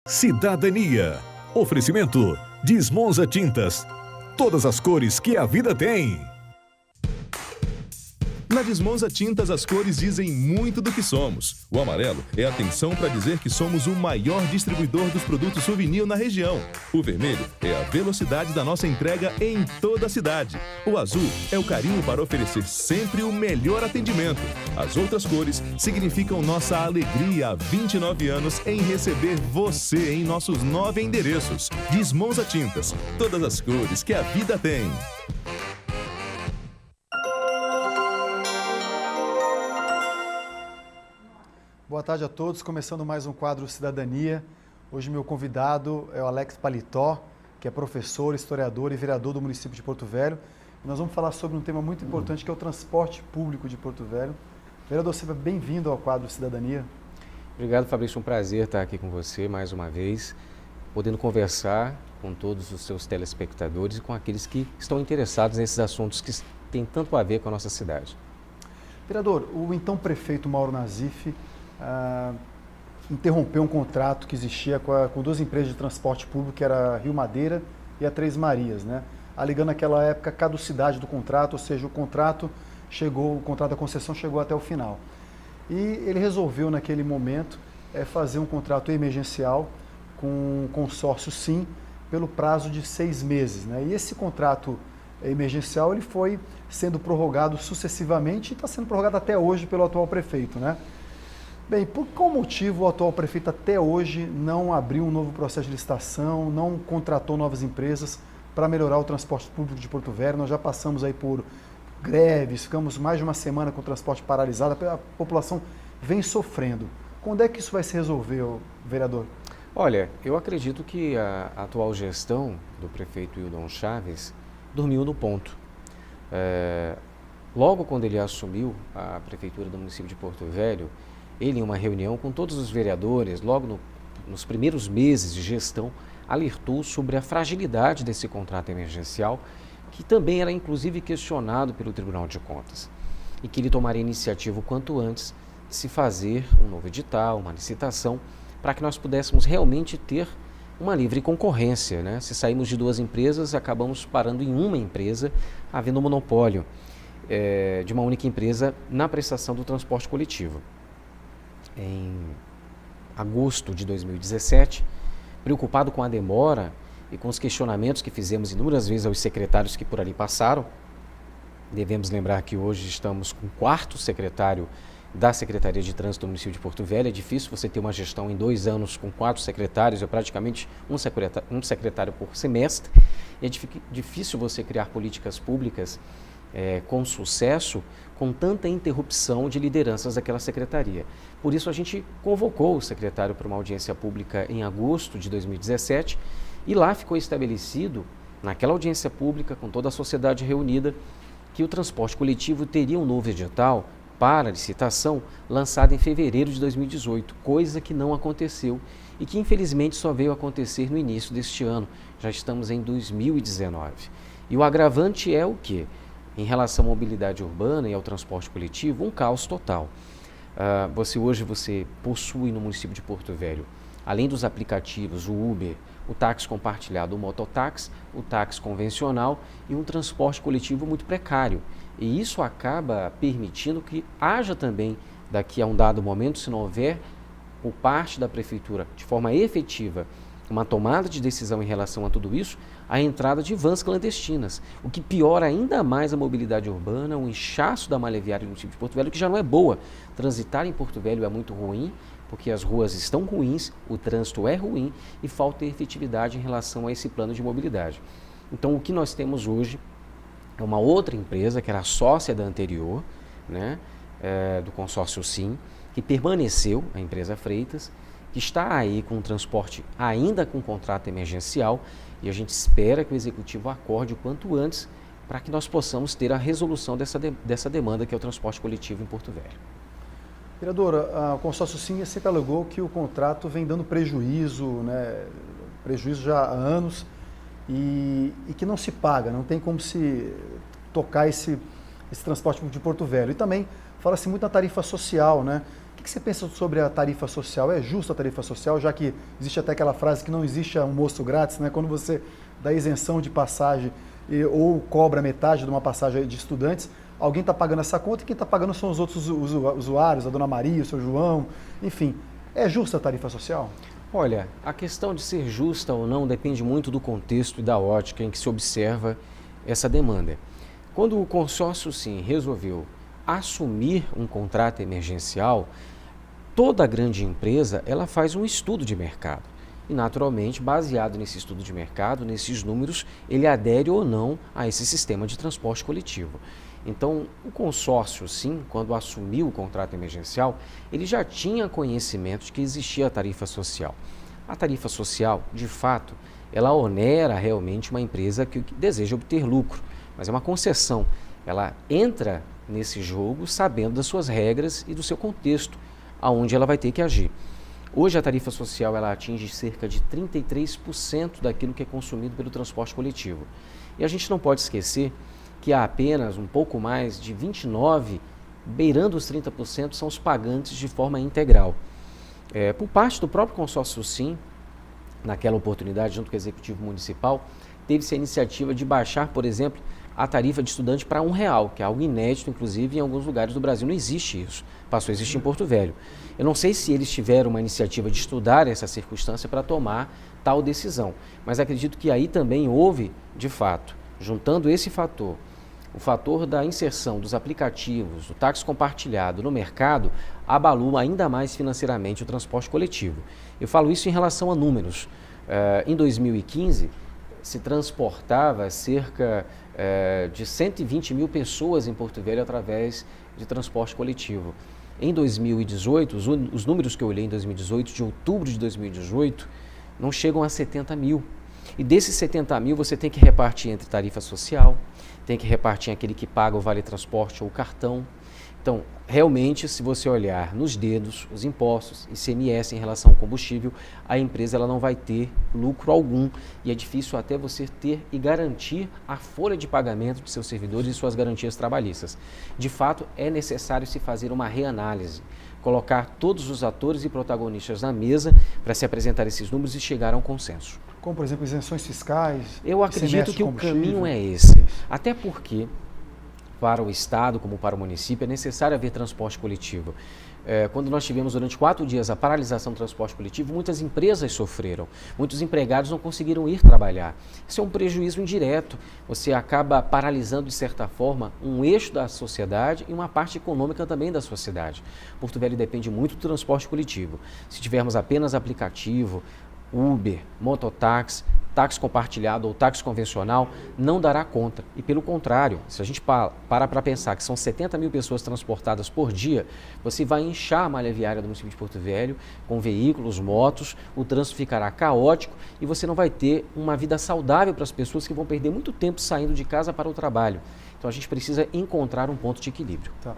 Cidadania. Oferecimento Desmonza Tintas. Todas as cores que a vida tem. Na Desmonza Tintas, as cores dizem muito do que somos. O amarelo é atenção para dizer que somos o maior distribuidor dos produtos souvenir na região. O vermelho é a velocidade da nossa entrega em toda a cidade. O azul é o carinho para oferecer sempre o melhor atendimento. As outras cores significam nossa alegria há 29 anos em receber você em nossos 9 endereços. Desmonza Tintas, todas as cores que a vida tem. Boa tarde a todos, começando mais um quadro Cidadania. Hoje meu convidado é o Alex Paletó, que é professor, historiador e vereador do município de Porto Velho. E nós vamos falar sobre um tema muito importante que é o transporte público de Porto Velho. Vereador, seja bem-vindo ao quadro Cidadania. Obrigado, Fabrício, um prazer estar aqui com você mais uma vez, podendo conversar com todos os seus telespectadores e com aqueles que estão interessados nesses assuntos que têm tanto a ver com a nossa cidade. Vereador, o então prefeito Mauro Nazif interrompeu um contrato que existia com duas empresas de transporte público, que era a Rio Madeira e a Três Marias, né? Alegando naquela época a caducidade do contrato, ou seja, o contrato da concessão chegou até o final. E ele resolveu naquele momento fazer um contrato emergencial com o consórcio Sim, pelo prazo de 6 meses, né? E esse contrato emergencial ele foi sendo prorrogado sucessivamente e está sendo prorrogado até hoje pelo atual prefeito, né? Bem, por qual motivo o atual prefeito até hoje não abriu um novo processo de licitação, não contratou novas empresas para melhorar o transporte público de Porto Velho? Nós já passamos aí por greves, ficamos mais de uma semana com o transporte paralisado, a população vem sofrendo. Quando é que isso vai se resolver, vereador? Olha, eu acredito que a atual gestão do prefeito Hildon Chaves dormiu no ponto. Logo quando ele assumiu a prefeitura do município de Porto Velho, ele, em uma reunião com todos os vereadores, logo nos primeiros meses de gestão, alertou sobre a fragilidade desse contrato emergencial, que também era inclusive questionado pelo Tribunal de Contas, e que ele tomaria iniciativa o quanto antes de se fazer um novo edital, uma licitação, para que nós pudéssemos realmente ter uma livre concorrência, né? Se saímos de duas empresas, acabamos parando em uma empresa, havendo um monopólio de uma única empresa na prestação do transporte coletivo. Em agosto de 2017, preocupado com a demora e com os questionamentos que fizemos inúmeras vezes aos secretários que por ali passaram, devemos lembrar que hoje estamos com o 4º secretário da Secretaria de Trânsito do município de Porto Velho. É difícil você ter uma gestão em 2 anos com 4 secretários, é praticamente um secretário por semestre. É difícil você criar políticas públicas com sucesso, com tanta interrupção de lideranças daquela secretaria. Por isso a gente convocou o secretário para uma audiência pública em agosto de 2017 e lá ficou estabelecido, naquela audiência pública, com toda a sociedade reunida, que o transporte coletivo teria um novo edital para licitação lançado em fevereiro de 2018, coisa que não aconteceu e que infelizmente só veio acontecer no início deste ano. Já estamos em 2019. E o agravante é o quê? Em relação à mobilidade urbana e ao transporte coletivo, um caos total. Hoje você possui no município de Porto Velho, além dos aplicativos, o Uber, o táxi compartilhado, o mototáxi, o táxi convencional e um transporte coletivo muito precário. E isso acaba permitindo que haja também, daqui a um dado momento, se não houver por parte da prefeitura, de forma efetiva, uma tomada de decisão em relação a tudo isso, a entrada de vans clandestinas, o que piora ainda mais a mobilidade urbana, o inchaço da malha viária no município de Porto Velho, que já não é boa. Transitar em Porto Velho é muito ruim, porque as ruas estão ruins, o trânsito é ruim e falta efetividade em relação a esse plano de mobilidade. Então, o que nós temos hoje é uma outra empresa, que era sócia da anterior, né, do consórcio Sim, que permaneceu, a empresa Freitas, que está aí com o transporte ainda com contrato emergencial, e a gente espera que o Executivo acorde o quanto antes para que nós possamos ter a resolução dessa demanda, que é o transporte coletivo em Porto Velho. Vereadora, o consórcio Sim sempre alegou que o contrato vem dando prejuízo, né, prejuízo já há anos, e que não se paga, não tem como se tocar esse transporte de Porto Velho. E também fala-se muito na tarifa social, né, O que você pensa sobre a tarifa social? É justa a tarifa social, já que existe até aquela frase que não existe almoço grátis, né? Quando você dá isenção de passagem ou cobra metade de uma passagem de estudantes, alguém está pagando essa conta e quem está pagando são os outros usuários, a dona Maria, o seu João, enfim. É justa a tarifa social? Olha, a questão de ser justa ou não depende muito do contexto e da ótica em que se observa essa demanda. Quando o consórcio sim resolveu assumir um contrato emergencial, toda grande empresa ela faz um estudo de mercado. E, naturalmente, baseado nesse estudo de mercado, nesses números, ele adere ou não a esse sistema de transporte coletivo. Então, o consórcio, sim, quando assumiu o contrato emergencial, ele já tinha conhecimento de que existia a tarifa social. A tarifa social, de fato, ela onera realmente uma empresa que deseja obter lucro, mas é uma concessão. Ela entra nesse jogo sabendo das suas regras e do seu contexto, aonde ela vai ter que agir. Hoje a tarifa social ela atinge cerca de 33% daquilo que é consumido pelo transporte coletivo. E a gente não pode esquecer que há apenas um pouco mais de 29%, beirando os 30%, são os pagantes de forma integral. Por parte do próprio consórcio SIM, naquela oportunidade, junto com o Executivo Municipal, teve-se a iniciativa de baixar, por exemplo, a tarifa de estudante para R$1, que é algo inédito, inclusive, em alguns lugares do Brasil. Não existe isso. Passou a existir em Porto Velho. Eu não sei se eles tiveram uma iniciativa de estudar essa circunstância para tomar tal decisão, mas acredito que aí também houve, de fato, juntando esse fator, o fator da inserção dos aplicativos, do táxi compartilhado no mercado, abalou ainda mais financeiramente o transporte coletivo. Eu falo isso em relação a números. Em 2015, se transportava cerca de 120 mil pessoas em Porto Velho através de transporte coletivo. Em 2018, os números que eu olhei em 2018, de outubro de 2018, não chegam a 70 mil. E desses 70 mil você tem que repartir entre tarifa social, tem que repartir aquele que paga o vale transporte ou o cartão. Então, realmente, se você olhar nos dedos, os impostos, ICMS em relação ao combustível, a empresa ela não vai ter lucro algum e é difícil até você ter e garantir a folha de pagamento de seus servidores e suas garantias trabalhistas. De fato, é necessário se fazer uma reanálise, colocar todos os atores e protagonistas na mesa para se apresentar esses números e chegar a um consenso. Como, por exemplo, isenções fiscais? Eu acredito que o caminho é esse, até porque para o Estado, como para o município, é necessário haver transporte coletivo. Quando nós tivemos durante 4 dias a paralisação do transporte coletivo, muitas empresas sofreram, muitos empregados não conseguiram ir trabalhar. Isso é um prejuízo indireto, você acaba paralisando de certa forma um eixo da sociedade e uma parte econômica também da sociedade. Porto Velho depende muito do transporte coletivo. Se tivermos apenas aplicativo, Uber, mototáxi, táxi compartilhado ou táxi convencional, não dará conta. E pelo contrário, se a gente para pensar que são 70 mil pessoas transportadas por dia, você vai inchar a malha viária do município de Porto Velho com veículos, motos, o trânsito ficará caótico e você não vai ter uma vida saudável para as pessoas que vão perder muito tempo saindo de casa para o trabalho. Então a gente precisa encontrar um ponto de equilíbrio. Tá.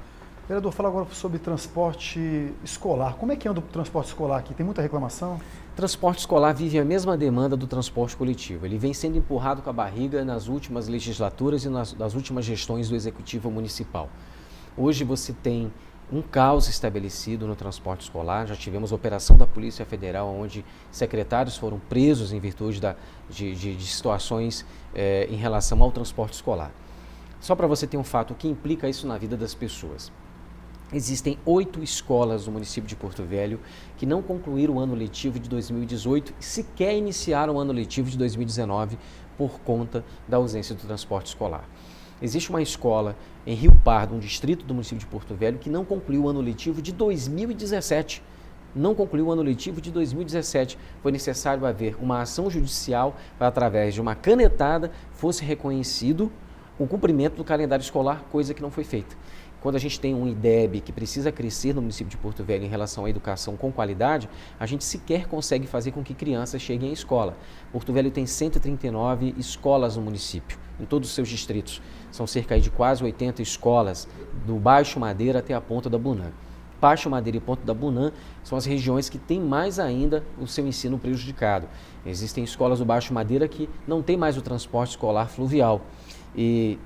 Vereador, fala agora sobre transporte escolar. Como é que anda o transporte escolar aqui? Tem muita reclamação? Transporte escolar vive a mesma demanda do transporte coletivo. Ele vem sendo empurrado com a barriga nas últimas legislaturas e nas últimas gestões do Executivo Municipal. Hoje você tem um caos estabelecido no transporte escolar. Já tivemos a operação da Polícia Federal, onde secretários foram presos em virtude de situações em relação ao transporte escolar. Só para você ter um fato, o que implica isso na vida das pessoas? Existem 8 escolas no município de Porto Velho que não concluíram o ano letivo de 2018 e sequer iniciaram o ano letivo de 2019 por conta da ausência do transporte escolar. Existe uma escola em Rio Pardo, um distrito do município de Porto Velho, que não concluiu o ano letivo de 2017. Não concluiu o ano letivo de 2017. Foi necessário haver uma ação judicial para, através de uma canetada, fosse reconhecido o cumprimento do calendário escolar, coisa que não foi feita. Quando a gente tem um IDEB que precisa crescer no município de Porto Velho em relação à educação com qualidade, a gente sequer consegue fazer com que crianças cheguem à escola. Porto Velho tem 139 escolas no município, em todos os seus distritos. São cerca de quase 80 escolas, do Baixo Madeira até a Ponta da Bunã. Baixo Madeira e Ponta da Bunã são as regiões que têm mais ainda o seu ensino prejudicado. Existem escolas do Baixo Madeira que não tem mais o transporte escolar fluvial. E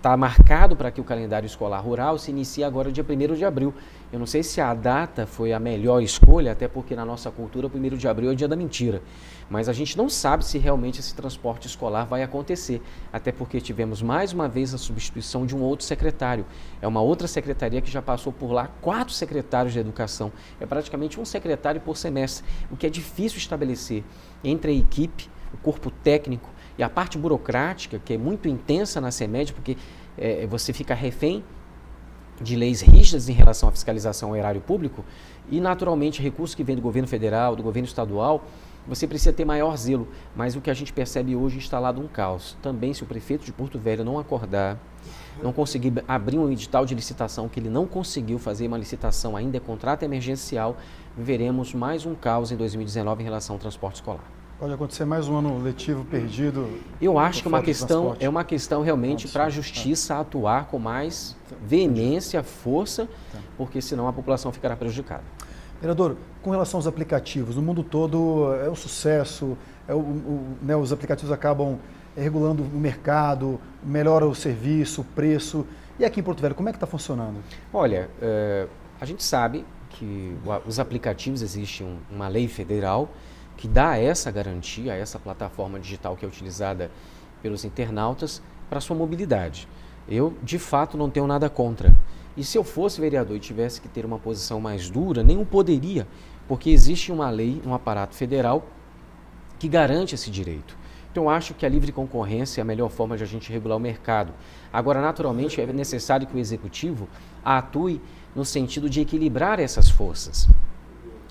está marcado para que o calendário escolar rural se inicie agora dia 1º de abril. Eu não sei se a data foi a melhor escolha, até porque na nossa cultura 1º de abril é o dia da mentira. Mas a gente não sabe se realmente esse transporte escolar vai acontecer, até porque tivemos mais uma vez a substituição de um outro secretário. É uma outra secretaria que já passou por lá 4 secretários de educação. É praticamente um secretário por semestre, o que é difícil estabelecer entre a equipe, o corpo técnico e a parte burocrática, que é muito intensa na CEMED, porque você fica refém de leis rígidas em relação à fiscalização ao erário público e, naturalmente, recursos que vêm do governo federal, do governo estadual, você precisa ter maior zelo. Mas o que a gente percebe hoje é instalado um caos. Também, se o prefeito de Porto Velho não acordar, não conseguir abrir um edital de licitação, que ele não conseguiu fazer uma licitação, ainda é contrato emergencial, veremos mais um caos em 2019 em relação ao transporte escolar. Pode acontecer mais um ano letivo perdido? Eu acho que é uma questão realmente para a justiça atuar com mais veemência, força, porque senão a população ficará prejudicada. Vereador, com relação aos aplicativos, no mundo todo é um sucesso, né, os aplicativos acabam regulando o mercado, melhora o serviço, o preço. E aqui em Porto Velho, como é que está funcionando? Olha, a gente sabe que os aplicativos, existe uma lei federal que dá essa garantia, essa plataforma digital que é utilizada pelos internautas para sua mobilidade. Eu, de fato, não tenho nada contra. E se eu fosse vereador e tivesse que ter uma posição mais dura, nem o poderia, porque existe uma lei, um aparato federal que garante esse direito. Então, eu acho que a livre concorrência é a melhor forma de a gente regular o mercado. Agora, naturalmente, é necessário que o executivo atue no sentido de equilibrar essas forças,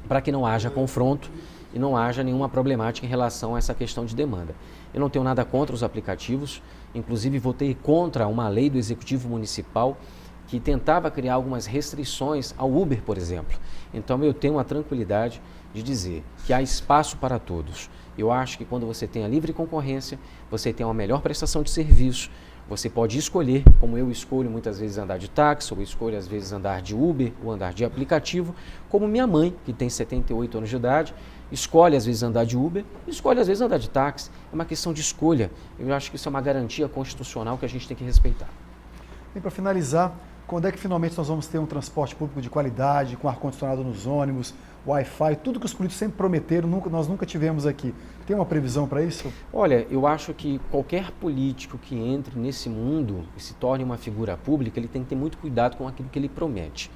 para que não haja confronto e não haja nenhuma problemática em relação a essa questão de demanda. Eu não tenho nada contra os aplicativos, inclusive votei contra uma lei do Executivo Municipal que tentava criar algumas restrições ao Uber, por exemplo. Então eu tenho a tranquilidade de dizer que há espaço para todos. Eu acho que quando você tem a livre concorrência, você tem uma melhor prestação de serviço, você pode escolher, como eu escolho muitas vezes andar de táxi, ou escolho às vezes andar de Uber, ou andar de aplicativo, como minha mãe, que tem 78 anos de idade, escolhe às vezes andar de Uber, escolhe às vezes andar de táxi. É uma questão de escolha. Eu acho que isso é uma garantia constitucional que a gente tem que respeitar. E para finalizar, quando é que finalmente nós vamos ter um transporte público de qualidade, com ar-condicionado nos ônibus, Wi-Fi, tudo que os políticos sempre prometeram, nós nunca tivemos aqui. Tem uma previsão para isso? Olha, eu acho que qualquer político que entre nesse mundo e se torne uma figura pública, ele tem que ter muito cuidado com aquilo que ele promete.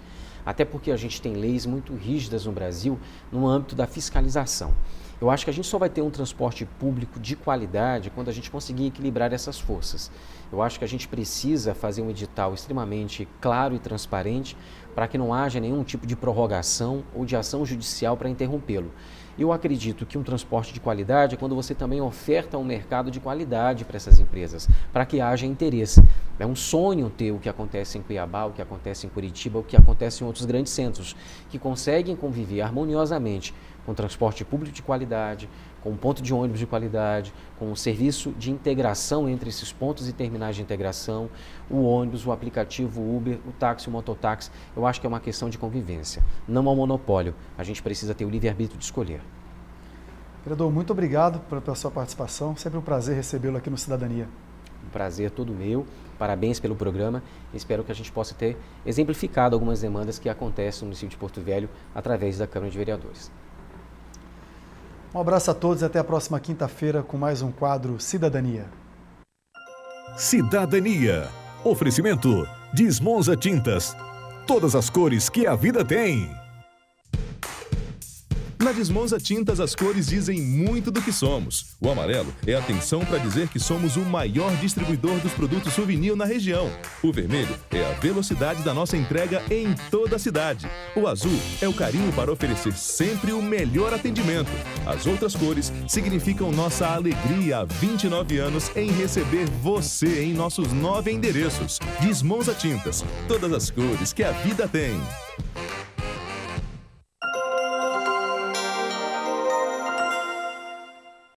Até porque a gente tem leis muito rígidas no Brasil no âmbito da fiscalização. Eu acho que a gente só vai ter um transporte público de qualidade quando a gente conseguir equilibrar essas forças. Eu acho que a gente precisa fazer um edital extremamente claro e transparente para que não haja nenhum tipo de prorrogação ou de ação judicial para interrompê-lo. Eu acredito que um transporte de qualidade é quando você também oferta um mercado de qualidade para essas empresas, para que haja interesse. É um sonho ter o que acontece em Cuiabá, o que acontece em Curitiba, o que acontece em outros grandes centros, que conseguem conviver harmoniosamente com transporte público de qualidade, com ponto de ônibus de qualidade, com um serviço de integração entre esses pontos e terminais de integração, o ônibus, o aplicativo, o Uber, o táxi, o mototáxi. Eu acho que é uma questão de convivência, não ao monopólio. A gente precisa ter o livre-arbítrio de escolher. Vereador, muito obrigado pela sua participação. Sempre um prazer recebê-lo aqui no Cidadania. Um prazer todo meu. Parabéns pelo programa. Espero que a gente possa ter exemplificado algumas demandas que acontecem no município de Porto Velho através da Câmara de Vereadores. Um abraço a todos e até a próxima quinta-feira com mais um quadro Cidadania. Cidadania. Oferecimento Desmonza Tintas. Todas as cores que a vida tem. Na Desmonza Tintas, as cores dizem muito do que somos. O amarelo é atenção para dizer que somos o maior distribuidor dos produtos souvenir na região. O vermelho é a velocidade da nossa entrega em toda a cidade. O azul é o carinho para oferecer sempre o melhor atendimento. As outras cores significam nossa alegria há 29 anos em receber você em nossos 9 endereços. Desmonza Tintas, todas as cores que a vida tem.